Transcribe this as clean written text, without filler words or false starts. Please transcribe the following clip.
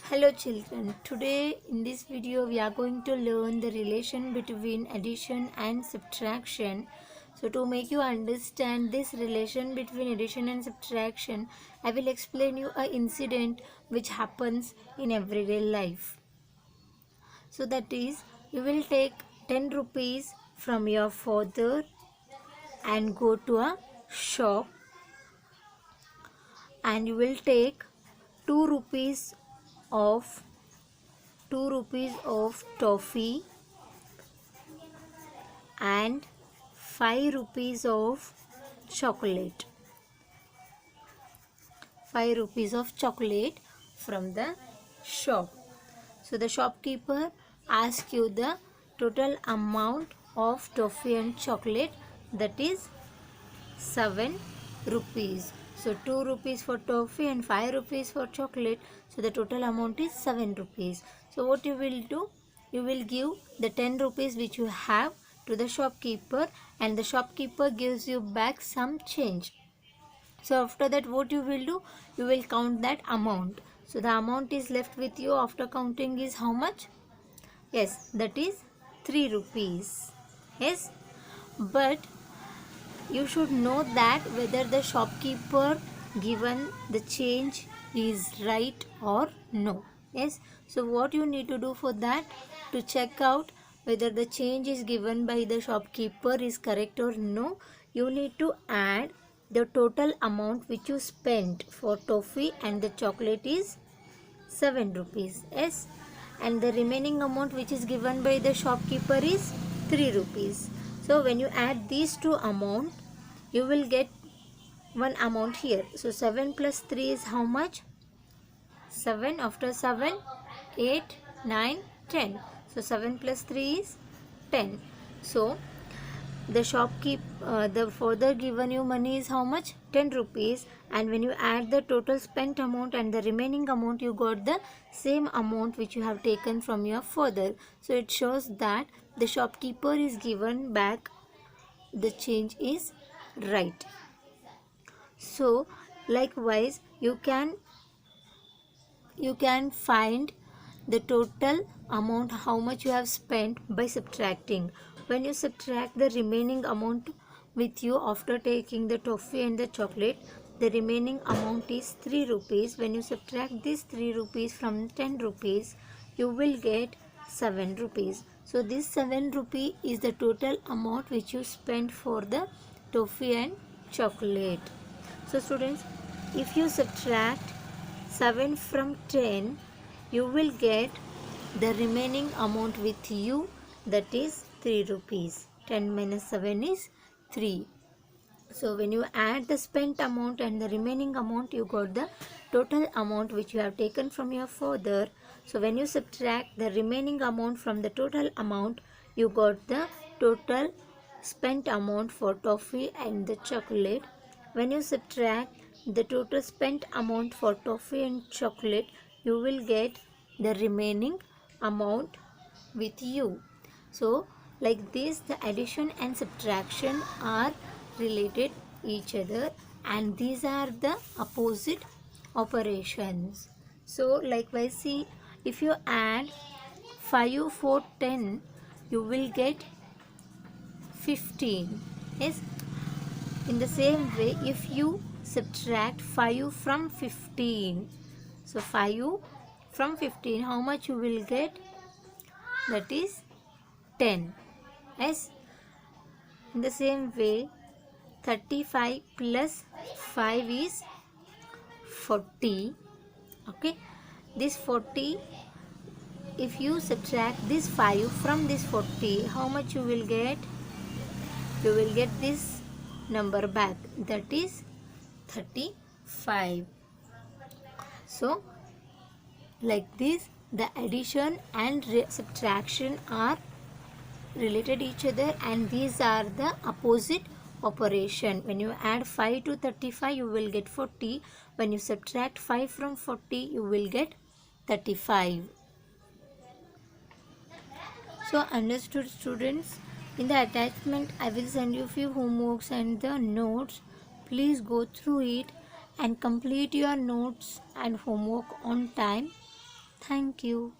Hello children, today in this video we are going to learn the relation between addition and subtraction. So to make you understand this relation between addition and subtraction, I will explain you a incident which happens in everyday life. So that is, you will take 10 rupees from your father and go to a shop, and you will take 2 rupees of 2 rupees of toffee and 5 rupees of chocolate. 5 rupees of chocolate from the shop. So the shopkeeper asks you the total amount of toffee and chocolate, that is 7 rupees. So 2 rupees for toffee and 5 rupees for chocolate. So the total amount is 7 rupees. So what you will do? You will give the 10 rupees which you have to the shopkeeper, and the shopkeeper gives you back some change. So after that what you will do? You will count that amount. So the amount is left with you after counting is how much? Yes, that is 3 rupees. Yes, but you should know that whether the shopkeeper given the change is right or no. Yes, so what you need to do for that, to check out whether the change is given by the shopkeeper is correct or no, you need to add the total amount which you spent for toffee and the chocolate is 7 rupees. Yes, and the remaining amount which is given by the shopkeeper is 3 rupees. So when you add these two amount, you will get one amount here. So 7 plus 3 is how much? 7. After 7, 8, 9, 10. So 7 plus 3 is 10. So the the further given you money is how much? 10 rupees, and when you add the total spent amount and the remaining amount, you got the same amount which you have taken from your father. So it shows that the shopkeeper is given back the change is right. So likewise you can find the total amount how much you have spent by subtracting. When you subtract the remaining amount with you after taking the toffee and the chocolate, the remaining amount is 3 rupees. When you subtract this 3 rupees from 10 rupees, you will get 7 rupees. So this 7 rupee is the total amount which you spent for the toffee and chocolate. So students, if you subtract 7 from 10, you will get the remaining amount with you, that is 3 rupees. 10 minus 7 is 3. So when you add the spent amount and the remaining amount, you got the total amount which you have taken from your father. So when you subtract the remaining amount from the total amount, you got the total spent amount for toffee and the chocolate. When you subtract the total spent amount for toffee and chocolate, you will get the remaining amount with you. So like this, the addition and subtraction are related each other, and these are the opposite operations. So likewise, see, if you add 5 for 10, you will get 15. Yes, in the same way, if you subtract 5 from 15, so 5 from 15, how much you will get? That is 10. Yes, in the same way, 35 plus 5 is 40. Okay, this 40, if you subtract this 5 from this 40, how much you will get? You will get this number back, that is 35. So like this, the addition and subtraction are related each other, and these are the opposite operation. When you add 5 to 35, you will get 40. When you subtract 5 from 40, you will get 35. So understood students? In the attachment, I will send you few homeworks and the notes. Please go through it and complete your notes and homework on time. Thank you.